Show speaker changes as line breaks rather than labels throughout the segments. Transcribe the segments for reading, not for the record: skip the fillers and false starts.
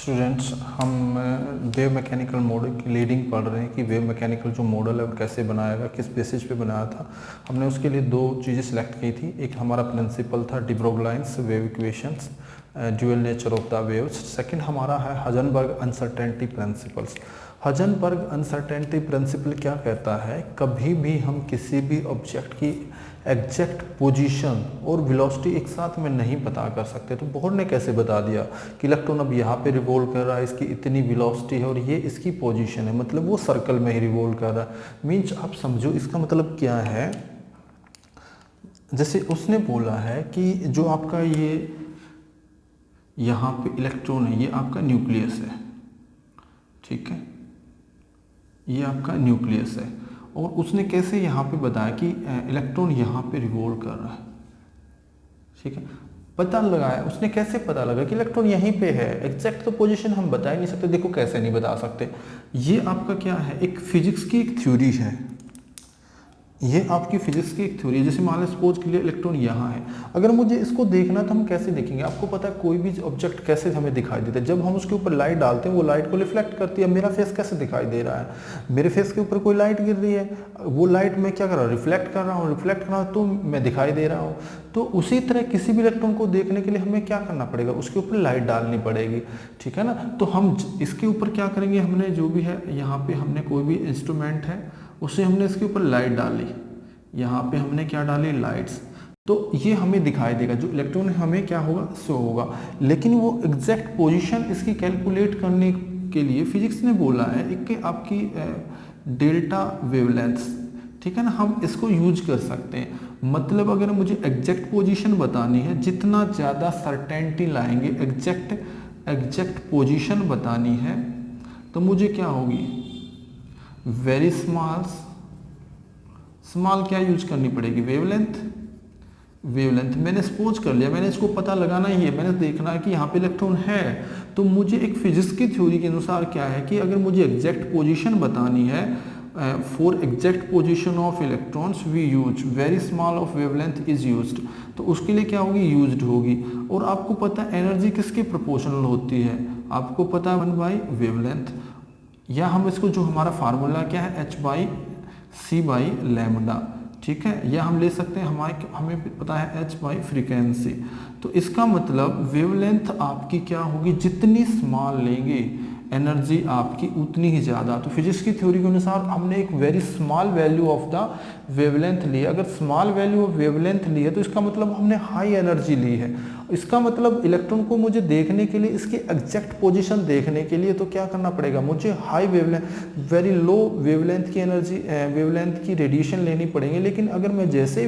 Students, हम wave mechanical model की leading पढ़ रहे हैं कि वेव मैकेनिकल जो मॉडल है वो कैसे बनाएगा, किस बेसिस पे बनाया था। हमने उसके लिए दो चीज़ें सेलेक्ट की थी। एक हमारा प्रिंसिपल था de Broglie's wave equations, dual nature of the waves. Second हमारा है Heisenberg uncertainty principles. Heisenberg uncertainty principle क्या कहता है, कभी भी हम किसी भी ऑब्जेक्ट की एग्जैक्ट पोजीशन और वेलोसिटी एक साथ में नहीं पता कर सकते। तो बोहर ने कैसे बता दिया कि इलेक्ट्रॉन अब यहाँ पे रिवॉल्व कर रहा है, इसकी इतनी वेलोसिटी है और ये इसकी पोजीशन है, मतलब वो सर्कल में ही रिवॉल्व कर रहा है। मीन्स आप समझो इसका मतलब क्या है। जैसे उसने बोला है कि जो आपका ये यहाँ पे इलेक्ट्रॉन है, ये आपका न्यूक्लियस है, ठीक है, ये आपका न्यूक्लियस है। और उसने कैसे यहाँ पे बताया कि इलेक्ट्रॉन यहाँ पे रिवॉल्व कर रहा है, ठीक है। पता लगाया उसने, कैसे पता लगा कि इलेक्ट्रॉन यहीं पे है। एग्जैक्ट तो पोजीशन हम बता ही नहीं सकते। देखो कैसे नहीं बता सकते, ये आपका क्या है, एक फिजिक्स की एक थ्योरी है। ये आपकी फिजिक्स की एक थ्योरी है। जैसे मान लो सपोज के लिए इलेक्ट्रॉन यहाँ है, अगर मुझे इसको देखना तो हम कैसे देखेंगे। आपको पता है कोई भी ऑब्जेक्ट कैसे हमें दिखाई देता है, जब हम उसके ऊपर लाइट डालते हैं वो लाइट को रिफ्लेक्ट करती है। मेरा फेस कैसे दिखाई दे रहा है, मेरे फेस के ऊपर कोई लाइट गिर रही है, वो लाइट मैं क्या कर रहा हूँ, रिफ्लेक्ट कर रहा हूँ, रिफ्लेक्ट कर रहा हूँ तो मैं दिखाई दे रहा हूँ। तो उसी तरह किसी भी इलेक्ट्रॉन को देखने के लिए हमें क्या करना पड़ेगा, उसके ऊपर लाइट डालनी पड़ेगी, ठीक है ना। तो हम इसके ऊपर क्या करेंगे, हमने जो भी है यहाँ पे हमने कोई भी इंस्ट्रूमेंट है उसे हमने इसके ऊपर लाइट डाली, यहाँ पे हमने क्या डाली, लाइट्स। तो ये हमें दिखाई देगा, जो इलेक्ट्रॉन हमें क्या होगा, शो होगा। लेकिन वो एग्जैक्ट पोजीशन इसकी कैलकुलेट करने के लिए फिजिक्स ने बोला है एक आपकी डेल्टा वेवलेंथ्स, ठीक है ना, हम इसको यूज कर सकते हैं। मतलब अगर मुझे एग्जैक्ट पोजीशन बतानी है, जितना ज़्यादा सर्टेनिटी लाएंगे, एग्जैक्ट पोजीशन बतानी है, तो मुझे क्या होगी, वेरी स्मॉल क्या यूज करनी पड़ेगी, वेवलेंथ। मैंने सपोज कर लिया, मैंने इसको पता लगाना ही है, मैंने देखना है कि यहाँ पे इलेक्ट्रॉन है। तो मुझे एक फिजिक्स की थ्योरी के अनुसार क्या है कि अगर मुझे एग्जैक्ट पोजीशन बतानी है, for exact position of electrons we use very small of wavelength is used. तो उसके लिए क्या होगी, यूज्ड होगी। और आपको पता है एनर्जी किसके प्रोपोर्शनल होती है, आपको पता है 1 वेवलेंथ, या हम इसको जो हमारा फार्मूला क्या है, h/c/λ, ठीक है, या हम ले सकते हैं हमें पता है h/ फ्रीक्वेंसी। तो इसका मतलब वेवलेंथ आपकी क्या होगी, जितनी स्मॉल लेंगे एनर्जी आपकी उतनी ही ज़्यादा। तो फिजिक्स की थ्योरी के अनुसार हमने एक very small value of the wavelength ली है। अगर स्मॉल वैल्यू ऑफ वेवलेंथ ली है तो इसका मतलब हमने हाई एनर्जी ली है। इसका मतलब इलेक्ट्रॉन को मुझे देखने के लिए, इसकी एग्जैक्ट पोजीशन देखने के लिए तो क्या करना पड़ेगा, मुझे high wavelength, very low wavelength की एनर्जी, वेवलेंथ की रेडिएशन लेनी पड़ेगी। लेकिन अगर मैं जैसे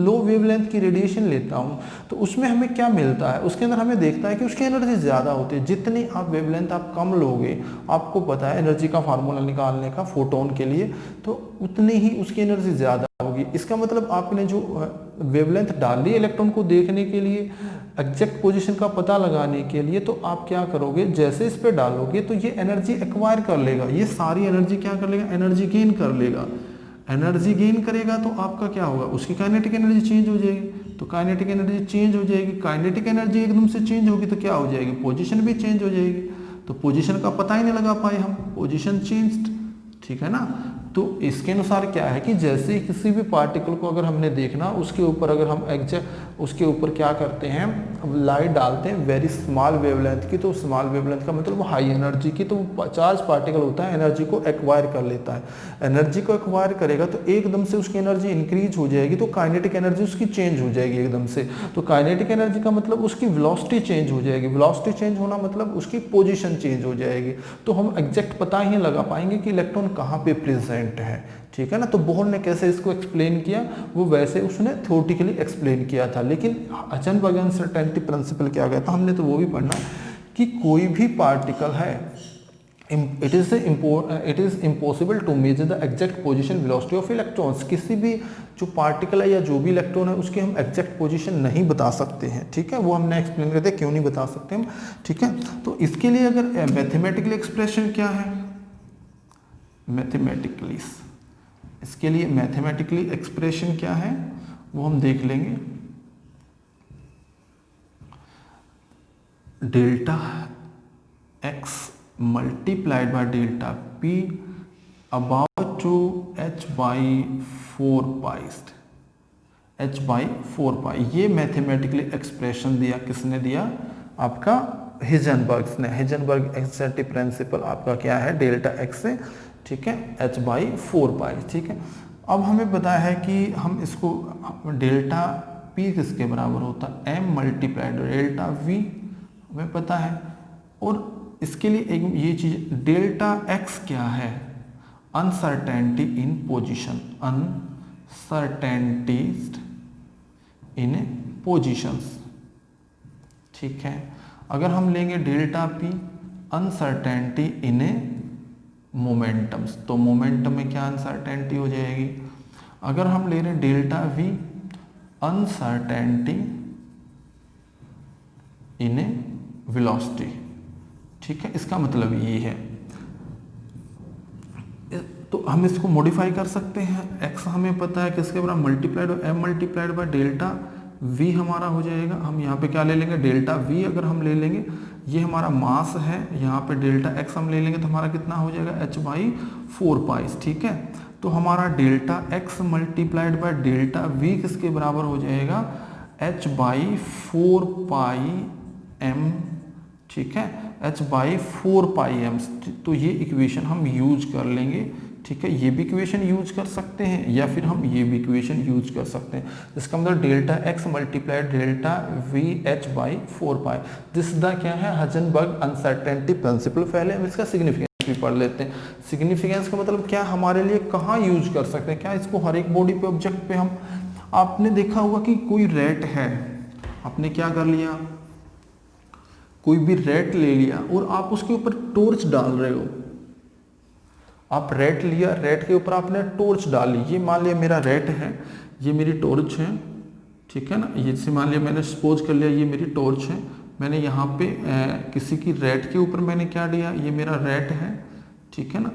लो वेवलेंथ की रेडिएशन लेता हूँ तो उसमें हमें क्या मिलता है, उसके अंदर हमें देखता है कि उसकी एनर्जी ज़्यादा होती है। जितनी आप वेवलेंथ आप कम लोगे, आपको पता है एनर्जी का फार्मूला निकालने का फोटोन के लिए, तो उतनी ही उसकी एनर्जी ज़्यादा होगी। इसका मतलब आपने जो वेवलेंथ डाली इलेक्ट्रॉन को देखने के लिए, एग्जैक्ट पोजीशन का पता लगाने के लिए, तो आप क्या करोगे, जैसे इस पे डालोगे तो ये एनर्जी एक्वायर कर लेगा, ये सारी एनर्जी क्या कर लेगा, एनर्जी गेन कर लेगा। एनर्जी गेन करेगा तो आपका क्या होगा, उसकी काइनेटिक एनर्जी चेंज हो जाएगी। तो काइनेटिक एनर्जी चेंज हो जाएगी, काइनेटिक एनर्जी एकदम से चेंज होगी तो क्या हो जाएगी, पोजीशन भी चेंज हो जाएगी। तो पोजीशन का पता ही नहीं लगा पाए हम, पोजीशन चेंज्ड, ठीक है ना। तो इसके अनुसार क्या है कि जैसे किसी भी पार्टिकल को अगर हमने देखना, उसके ऊपर अगर हम एग्जैक्ट उसके ऊपर क्या करते हैं, लाइट डालते हैं वेरी स्मॉल वेवलेंथ की, तो स्मॉल वेवलेंथ का मतलब वो हाई एनर्जी की, तो चार्ज पार्टिकल होता है, एनर्जी को एक्वायर कर लेता है। एनर्जी को एक्वायर करेगा तो एकदम से उसकी एनर्जी इंक्रीज हो जाएगी, तो काइनेटिक एनर्जी उसकी चेंज हो जाएगी एकदम से। तो काइनेटिक एनर्जी का मतलब उसकी वेलोसिटी चेंज हो जाएगी, वेलोसिटी चेंज होना मतलब उसकी पोजीशन चेंज हो जाएगी। तो हम एग्जैक्ट पता ही लगा पाएंगे कि इलेक्ट्रॉन कहाँ पे प्रेजेंट है, ठीक है ना। तो बोहर ने कैसे इसको एक्सप्लेन किया, वो वैसे उसने थ्योरेटिकली एक्सप्लेन किया था। लेकिन हाइजेनबर्ग अनसर्टेनिटी प्रिंसिपल क्या कहता, हमने तो वो भी पढ़ना कि कोई भी पार्टिकल है, it is impossible to measure the exact position velocity of electrons. किसी भी जो पार्टिकल है या जो भी इलेक्ट्रॉन है उसकी हम एग्जैक्ट पोजीशन नहीं बता सकते हैं, ठीक है। वो हमने एक्सप्लेन करते हैं क्यों नहीं बता सकते हम, ठीक है। तो इसके लिए अगर मैथमेटिकल एक्सप्रेशन क्या है, मैथमेटिकली, इसके लिए मैथमेटिकली एक्सप्रेशन क्या है वो हम देख लेंगे। Delta multiplied by delta P about to h by 4 pi, h/4 ये मैथमेटिकली एक्सप्रेशन दिया किसने दिया? आपका हिजनबर्ग ने। हिजनबर्ग एक्सटेंटिव प्रिंसिपल आपका क्या है? डेल्टा एक्स से, ठीक है, h/4 ठीक है। अब हमें पता है कि हम इसको डेल्टा पी किसके बराबर होता है? m मल्टीप्लाइड डेल्टा वी, हमें पता है। और इसके लिए एक ये चीज डेल्टा एक्स क्या है? Uncertainty in position, uncertainties in positions, ठीक है। अगर हम लेंगे डेल्टा पी अनसर्टेनिटी इन मोमेंटम्स, तो मोमेंटम में क्या अनसर्टेनिटी हो जाएगी? अगर हम ले रहे हैं delta we uncertainty in velocity, ठीक है, इसका मतलब ये है। तो हम इसको मॉडिफाई कर सकते हैं। x हमें पता है किसके बराबर? Multiplied m multiplied by delta v हमारा हो जाएगा। हम यहाँ पे क्या ले लेंगे? डेल्टा v अगर हम ले लेंगे, ये हमारा मास है, यहाँ पे डेल्टा x हम ले लेंगे तो हमारा कितना हो जाएगा? h/4 पाई, ठीक है। तो हमारा delta x multiplied by delta v किसके बराबर हो जाएगा? h/4 पाई m, ठीक है, h/4 पाई m। तो ये इक्वेशन हम यूज कर लेंगे, ठीक है। ये भी इक्वेशन यूज कर सकते हैं या फिर हम ये भी इक्वेशन यूज कर सकते हैं। इसका मतलब delta x multiplied delta v h/4 pi, this the क्या है? Heisenberg uncertainty principle. पहले हम इसका सिग्निफिकेंस भी पढ़ लेते हैं। सिग्निफिकेंस का मतलब क्या हमारे लिए कहाँ यूज कर सकते हैं? क्या इसको हर एक बॉडी पे ऑब्जेक्ट पे हम, आपने देखा होगा कि कोई रेट है, आपने क्या कर लिया? कोई भी रेट ले लिया और आप उसके ऊपर टॉर्च डाल रहे हो। आप रेट लिया, रेट के ऊपर आपने टॉर्च डाली। ये मान लिया मेरा रेट है, ये मेरी टॉर्च है, ठीक है ना। ये से मान लिया मैंने सपोज कर लिया ये मेरी टॉर्च है। मैंने यहाँ पे किसी की रेट के ऊपर मैंने क्या दिया? ये मेरा रेट है, ठीक है ना।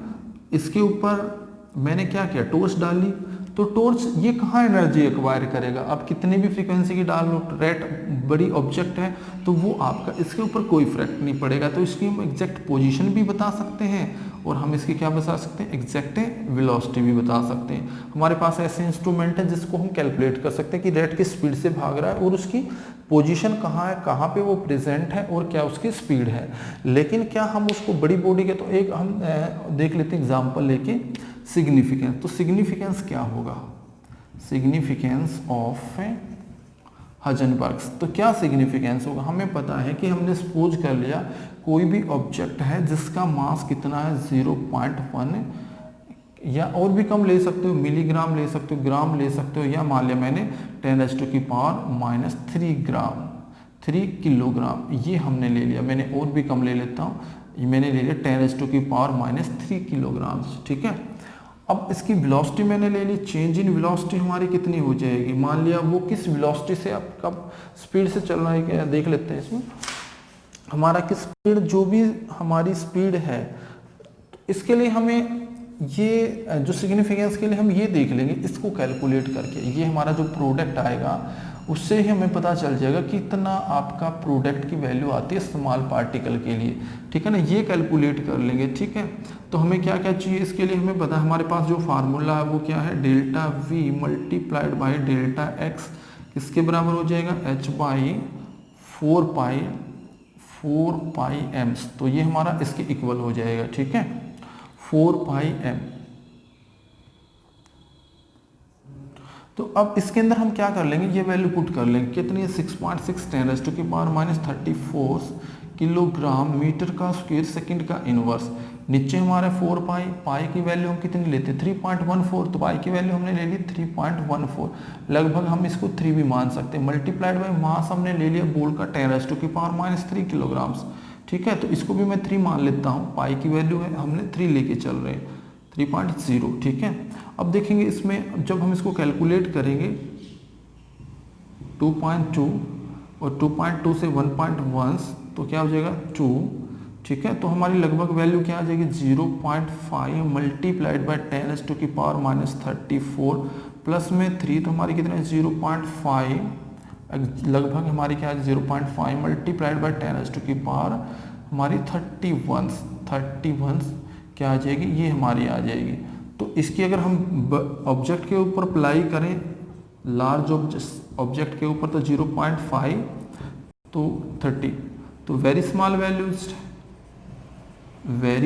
इसके ऊपर मैंने क्या किया? टॉर्च डाली। तो टॉर्च ये कहाँ एनर्जी एक्वायर करेगा? आप कितनी भी फ्रीक्वेंसी की डाल लो, रेट बड़ी ऑब्जेक्ट है तो वो आपका इसके ऊपर कोई इफेक्ट नहीं पड़ेगा। तो इसकी हम एग्जैक्ट पोजीशन भी बता सकते हैं और हम इसकी क्या बता सकते हैं? एग्जैक्ट वेलोसिटी भी बता सकते हैं। हमारे पास ऐसे इंस्ट्रूमेंट है जिसको हम कैलकुलेट कर सकते हैं कि रेट किस स्पीड से भाग रहा है और उसकी पोजीशन कहाँ है, कहाँ पे वो प्रेजेंट है और क्या उसकी स्पीड है। लेकिन क्या हम उसको बड़ी बॉडी के, तो एक हम देख लेते हैं एग्जाम्पल लेके, सिग्निफिकेंस। तो सिग्निफिकेंस क्या होगा? Significance of Heisenberg's. तो क्या सिग्निफिकेंस होगा? हमें पता है कि हमने सपोज कर लिया कोई भी ऑब्जेक्ट है जिसका मास कितना है? 0.1 या और भी कम ले सकते हो, मिलीग्राम ले सकते हो, ग्राम ले सकते हो, या मान लिया मैंने 10⁻³ ग्राम, 3 किलोग्राम, ये हमने ले लिया। मैंने और भी कम ले लेता हूँ, मैंने ले लिया 10⁻³ किलोग्राम, ठीक है। अब इसकी वेलोसिटी मैंने ले ली, चेंज इन वेलोसिटी हमारी कितनी हो जाएगी? मान लिया वो किस वेलोसिटी से, अब कब स्पीड से चल रहा है, क्या देख लेते हैं इसमें। हमारा किस स्पीड, जो भी हमारी स्पीड है, इसके लिए हमें ये जो सिग्निफिकेंस के लिए हम ये देख लेंगे, इसको कैलकुलेट करके ये हमारा जो प्रोडक्ट आएगा उससे ही हमें पता चल जाएगा कि इतना आपका प्रोडक्ट की वैल्यू आती है स्मॉल पार्टिकल के लिए, ठीक है ना। ये कैलकुलेट कर लेंगे, ठीक है। तो हमें क्या क्या चाहिए इसके लिए? हमें पता है हमारे पास जो फार्मूला है वो क्या है? Delta we multiplied by delta x किसके बराबर हो जाएगा? h/4 पाई एम्स। तो ये हमारा इसके इक्वल हो जाएगा, ठीक है, 4 पाई एम। तो अब इसके अंदर हम क्या कर लेंगे? ये वैल्यू पुट कर लेंगे, कितनी है? 6.6 10⁻⁻³ किलोग्राम मीटर का स्क्वायर सेकंड का इनवर्स। नीचे हमारे 4 पाई की वैल्यू हम कितनी लेते हैं? 3.14। तो पाई की वैल्यू हमने ले ली 3.14, लगभग हम इसको 3 भी मान सकते हैं। मल्टीप्लाइड बाई मास हमने ले लिया बोल का 10⁻³ किलोग्राम, ठीक है। तो इसको भी मैं 3 मान लेता हूँ। पाई की वैल्यू है, हमने 3 लेके चल रहे हैं, 3.0, ठीक है। अब देखेंगे इसमें जब हम इसको कैलकुलेट करेंगे 2.2 और 2.2 से 1.1 तो क्या हो जाएगा? 2, ठीक है। तो हमारी लगभग वैल्यू क्या आ जाएगी? 0.5 मल्टीप्लाइड बाई 10⁻34 प्लस में 3, तो हमारी कितना है? 0.5, लगभग हमारी क्या है? 0.5 मल्टीप्लाइड बाई 10⁻⁴ हमारी 31 क्या आ जाएगी, ये हमारी आ जाएगी। तो इसकी अगर हम ऑब्जेक्ट के ऊपर अप्लाई करें, लार्ज ऑब्जेक्ट के ऊपर, तो 0.5 तो 30, तो वेरी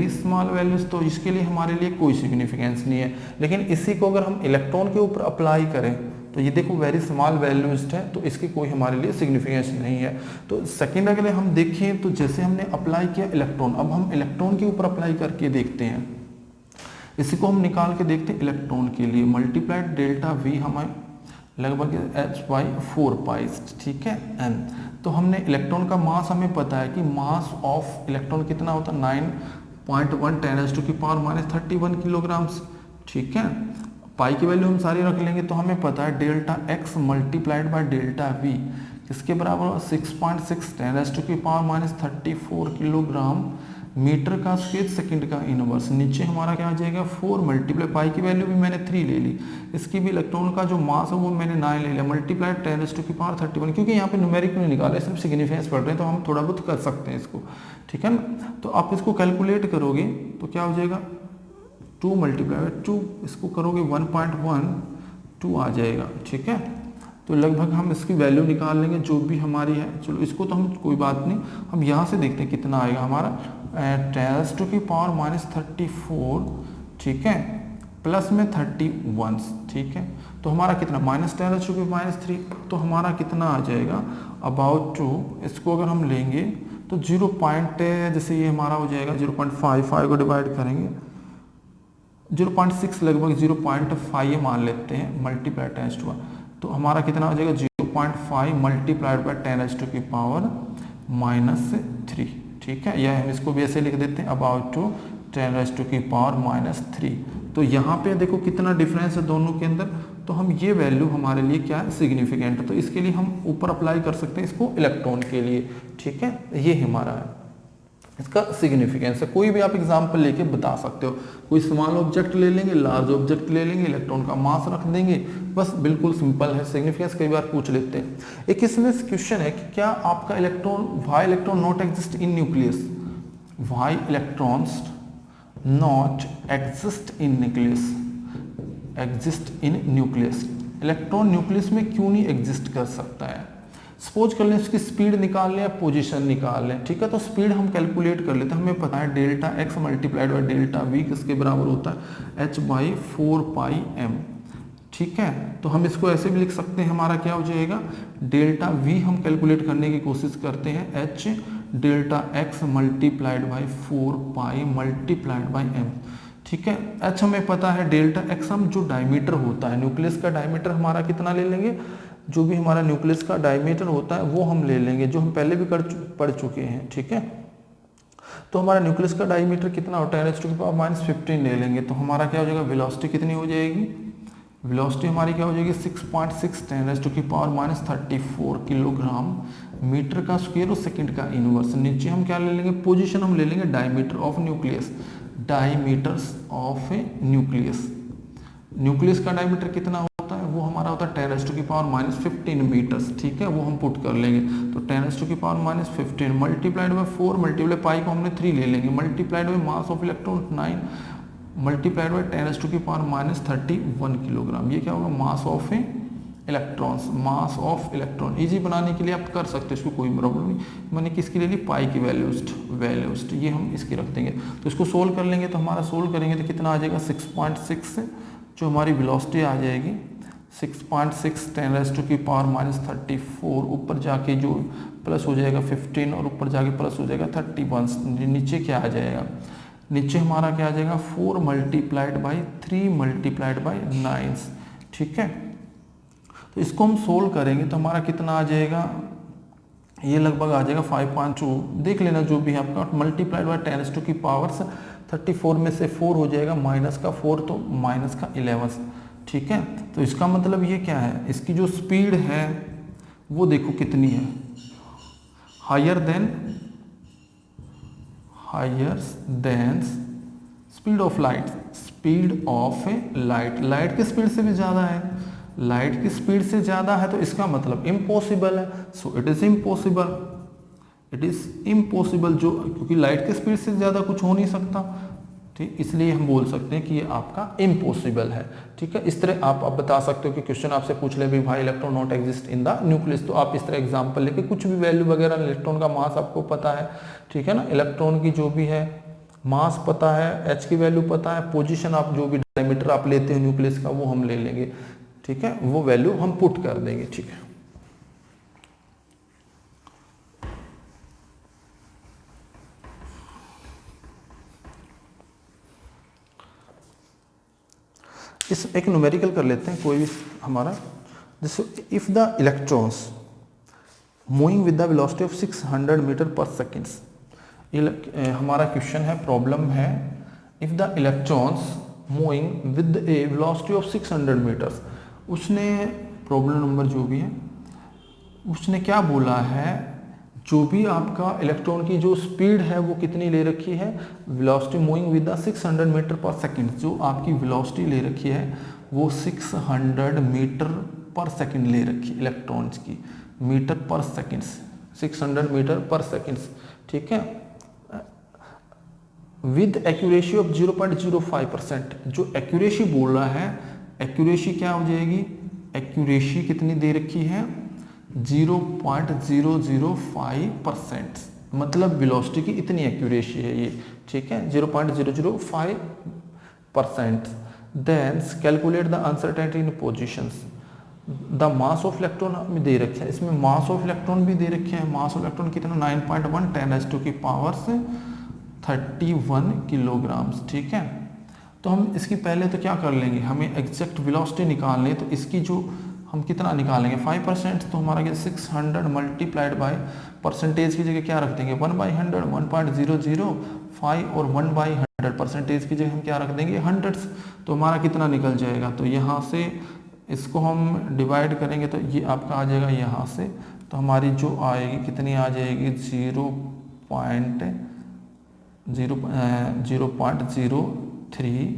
स्मॉल वैल्यूज, तो इसके लिए हमारे लिए कोई सिग्निफिकेंस नहीं है। लेकिन इसी को अगर हम इलेक्ट्रॉन के ऊपर अप्लाई करें, तो ये देखो वेरी स्मॉल वैल्यूज है, तो इसकी कोई हमारे लिए सिग्निफिकेंस नहीं है। तो सेकेंड अगर हम देखें, तो जैसे हमने अप्लाई किया इलेक्ट्रॉन, अब हम इलेक्ट्रॉन के ऊपर अप्लाई करके देखते हैं। इसी को हम निकाल के देखते हैं इलेक्ट्रॉन के लिए, मल्टीप्लाइड डेल्टा वी हमें लगभग h/4 ठीक है n। तो हमने इलेक्ट्रॉन का मास हमें पता है कि मास ऑफ इलेक्ट्रॉन कितना होता है, 9.1 10⁻⁻31 किलोग्राम, ठीक है। पाई की वैल्यू हम सारी रख लेंगे, तो हमें पता है delta x multiplied by delta v किसके बराबर होगा, 6.6 10⁻34 किलोग्राम मीटर का स्क्वायर सेकंड का इनवर्स। नीचे हमारा क्या आ जाएगा, 4 मल्टीप्लाई, पाई की वैल्यू भी मैंने 3 ले ली, इसकी भी इलेक्ट्रॉन का जो मास है वो मैंने 9 ले लिया, मल्टीप्लाइड 10⁻31, क्योंकि यहाँ पे न्यूमेरिक नहीं निकाला है, सिर्फ सिग्निफिकेंस पढ़ रहे हैं, तो हम थोड़ा बहुत कर सकते हैं इसको, ठीक है ना। तो आप इसको कैलकुलेट करोगे तो क्या हो जाएगा, 2 मल्टीप्लाई 2, इसको करोगे 1.12 आ जाएगा, ठीक है। तो लगभग हम इसकी वैल्यू निकाल लेंगे जो भी हमारी है। चलो इसको तो हम कोई बात नहीं, हम यहाँ से देखते हैं कितना आएगा हमारा, 10⁻34, ठीक है, प्लस में 31, ठीक है। तो हमारा कितना, -10⁻3, तो हमारा कितना आ जाएगा, अबाउट 2। इसको अगर हम लेंगे तो 0. जैसे ये हमारा हो जाएगा 0.55 को डिवाइड करेंगे, 0.6 लगभग 0.5 ये मान लेते हैं, मल्टीप्लाई 10⁻, तो हमारा कितना हो जाएगा 0.5 मल्टीप्लाइड बाय 10⁻⁻3, ठीक है। या हम इसको भी ऐसे लिख देते हैं, अबाउट 10⁻⁻3। तो यहाँ पे देखो कितना डिफरेंस है दोनों के अंदर, तो हम ये वैल्यू हमारे लिए क्या है, सिग्निफिकेंट है। तो इसके लिए हम ऊपर अप्लाई कर सकते हैं इसको इलेक्ट्रॉन के लिए, ठीक है। ये हमारा है, इसका सिग्निफिकेंस है। कोई भी आप एग्जांपल लेके बता सकते हो, कोई स्मॉल ऑब्जेक्ट ले लेंगे, लार्ज ऑब्जेक्ट ले लेंगे, इलेक्ट्रॉन का मास रख देंगे, बस बिल्कुल सिंपल है। सिग्निफिकेंस कई बार पूछ लेते हैं। एक इसमें क्वेश्चन है कि क्या आपका electron, why electron not exist in nucleus, why electrons not exist in nucleus, electron nucleus में क्यों नहीं एग्जिस्ट कर सकता है। सपोज कर लें इसकी स्पीड निकाल लें या पोजीशन निकाल लें, ठीक है। तो स्पीड हम कैलकुलेट कर लेते हैं, हमें पता है delta x multiplied by delta v किसके बराबर होता है, h/4πm, ठीक है। तो हम इसको ऐसे भी लिख सकते हैं, हमारा क्या हो जाएगा, डेल्टा v हम कैलकुलेट करने की कोशिश करते हैं, h delta x multiplied by 4π multiplied by m, ठीक है। h हमें पता है, डेल्टा x हम जो डायमीटर होता है, न्यूक्लियस का डायमीटर हमारा कितना ले लेंगे, जो भी हमारा न्यूक्लियस का डायमीटर होता है वो हम ले लेंगे, जो हम पहले भी पढ़ चुके हैं, ठीक है। तो हमारा न्यूक्लियस का डायमीटर कितना होता है, 10⁻⁻15 ले लेंगे, तो हमारा क्या हो जाएगा, वेलोसिटी कितनी हो जाएगी, वेलोसिटी हमारी क्या हो जाएगी, 6.6 10⁻34 किलोग्राम मीटर का स्क्वायर और सेकंड का इनवर्स। नीचे हम क्या ले लेंगे, पोजीशन हम ले लेंगे diameter of nucleus, diameters of nucleus. Nucleus का डायमीटर कितना होता है, वो हमारा होता है 10⁻⁻15 मीटर्स, ठीक है। वो हम पुट कर लेंगे, तो 10⁻⁻15 मल्टीप्लाइड बाय 4 मल्टीप्लाई पाई को हमने 3 ले लेंगे, multiplied by mass of electron 9 multiplied by 10⁻⁻31 kilogram. ये क्या होगा, mass of electrons, mass of electron. Easy बनाने के लिए आप कर सकते हैं, इसको कोई प्रॉब्लम नहीं। मैंने किसकी ले ली, पाई की वैल्यूस्ट, ये हम इसकी रख देंगे। तो इसको सोल्व कर लेंगे, तो हमारा सोल्व करेंगे तो कितना आ जाएगा, 6.6 जो हमारी वेलोसिटी आ जाएगी, 6.6 10⁻⁻34, ऊपर जाके जो प्लस हो जाएगा 15 और ऊपर जाके प्लस हो जाएगा 31। नीचे क्या आ जाएगा, नीचे हमारा क्या आ जाएगा, 4 मल्टीप्लाइड बाई 3 मल्टीप्लाइड बाई 9, ठीक है। तो इसको हम सोल्व करेंगे तो हमारा कितना आ जाएगा, ये लगभग आ जाएगा 5.2, देख लेना जो भी है आपका, मल्टीप्लाइड बाई 10⁻34 में से 4 हो जाएगा, माइनस का 4 तो माइनस का 11, ठीक है। तो इसका मतलब ये क्या है, इसकी जो स्पीड है वो देखो कितनी है, higher than speed of light, light की स्पीड से भी ज़्यादा है, लाइट की स्पीड से ज़्यादा है, तो इसका मतलब इम्पॉसिबल है, so it is impossible, it is impossible, जो क्योंकि लाइट के स्पीड से ज़्यादा कुछ हो नहीं सकता, ठीक, इसलिए हम बोल सकते हैं कि ये आपका इम्पॉसिबल है। ठीक है, इस तरह आप बता सकते हो कि क्वेश्चन आपसे पूछ ले भी भाई electron not exist in the nucleus, तो आप इस तरह एग्जांपल लेके कुछ भी वैल्यू वगैरह, इलेक्ट्रॉन का मास आपको पता है, ठीक है ना, इलेक्ट्रॉन की जो भी है मास पता है, एच की वैल्यू पता है, पोजीशन आप जो भी डायमीटर आप लेते हो न्यूक्लियस का वो हम ले लेंगे, ठीक है, वो वैल्यू हम पुट कर देंगे। ठीक है, इस एक न्यूमेरिकल कर लेते हैं कोई भी हमारा, जैसे if the electrons moving with the velocity of 600 metre per seconds, हमारा क्वेश्चन है, प्रॉब्लम है, if the electrons moving with a velocity of 600 metres, उसने प्रॉब्लम नंबर जो भी है उसने क्या बोला है, जो भी आपका इलेक्ट्रॉन की जो स्पीड है वो कितनी ले रखी है, velocity moving with the 600 metre per second, जो आपकी वेलोसिटी ले रखी है वो 600 मीटर पर सेकंड ले रखी है इलेक्ट्रॉन्स की, metre per second, 600 metre per second, ठीक है, विद एक्यूरेसी ऑफ 0.05%, जो एक्यूरेसी बोल रहा है, एक्यूरेसी क्या हो जाएगी, एक्यूरेसी कितनी दे रखी है 0.005%, मतलब वेलोसिटी की इतनी एक्यूरेसी है ये, ठीक है, 0.005%। Then calculate the uncertainty in positions, the mass of electron हमें दे रखे हैं, इसमें मास ऑफ इलेक्ट्रॉन भी दे रखे हैं, मास ऑफ इलेक्ट्रॉन कितना 9.1 10⁻² की पावर से 31 किलोग्राम्स, ठीक है। तो हम इसकी पहले तो क्या कर लेंगे, हमें एग्जैक्ट वेलोसिटी निकालनी है, तो इसकी जो हम कितना निकालेंगे 5%, तो हमारा क्या 600 मल्टीप्लाइड बाय परसेंटेज की जगह क्या रख देंगे 1/100, 1.005 और 1/100 परसेंटेज की जगह हम क्या रख देंगे 100, तो हमारा कितना निकल जाएगा, तो यहाँ से इसको हम डिवाइड करेंगे तो ये आपका आ जाएगा यहाँ से, तो हमारी जो आएगी कितनी आ जाएगी 0.03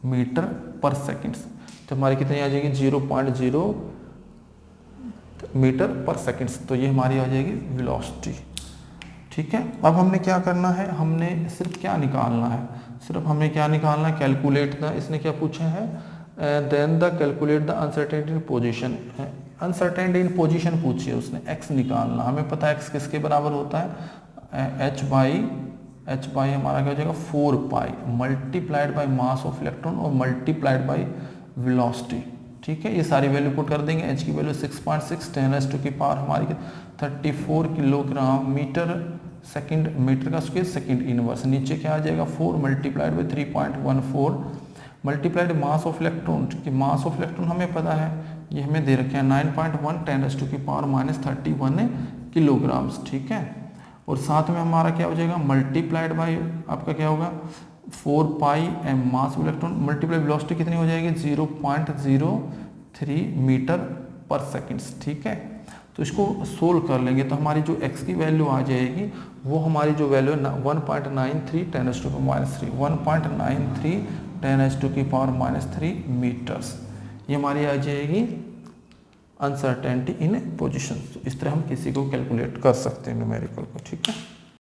मीटर पर सेकेंड, तो हमारी कितनी आ जाएगी 0.0 मीटर पर सेकेंड, तो ये हमारी आ जाएगी वेलोसिटी, ठीक है। अब हमने क्या करना है, हमने सिर्फ क्या निकालना है, सिर्फ हमें क्या निकालना है, कैलकुलेट द, इसने क्या पूछा है, then the calculate the uncertainty in position, uncertainty in position पूछी है उसने, एक्स निकालना, हमें पता है एक्स किसके बराबर होता है, एच बाई हमारा क्या हो जाएगा 4 pi multiplied by mass of electron और मल्टीप्लाइड बाई वेलोसिटी, ठीक है। ये सारी वैल्यू पुट कर देंगे, एच की वैल्यू 6.6 10⁻² की पावर हमारी 34 किलोग्राम मीटर सेकंड, मीटर का स्क्वायर सेकंड इनवर्स, नीचे क्या आ जाएगा 4 multiplied by 3.14 multiplied mass of electron, कि मास ऑफ इलेक्ट्रॉन हमें पता है ये हमें दे रखे हैं 9.1 10⁻² की पावर -31 किलोग्राम्स, ठीक है। और साथ में हमारा क्या हो जाएगा मल्टीप्लाइड बाई आपका क्या होगा 4 pi M mass of electron multiply velocity कितनी हो जाएगी 0.03 मीटर पर सेकेंड, ठीक है। तो इसको सोल्व कर लेंगे तो हमारी जो x की वैल्यू आ जाएगी वो हमारी जो वैल्यू है 1.93 10⁻³ 1.93 10⁻³ की पावर -3 मीटर्स, ये हमारी आ जाएगी अनसर्टेनिटी इन पोजीशन। तो इस तरह हम किसी को कैलकुलेट कर सकते हैं न्यूमेरिकल को, ठीक है।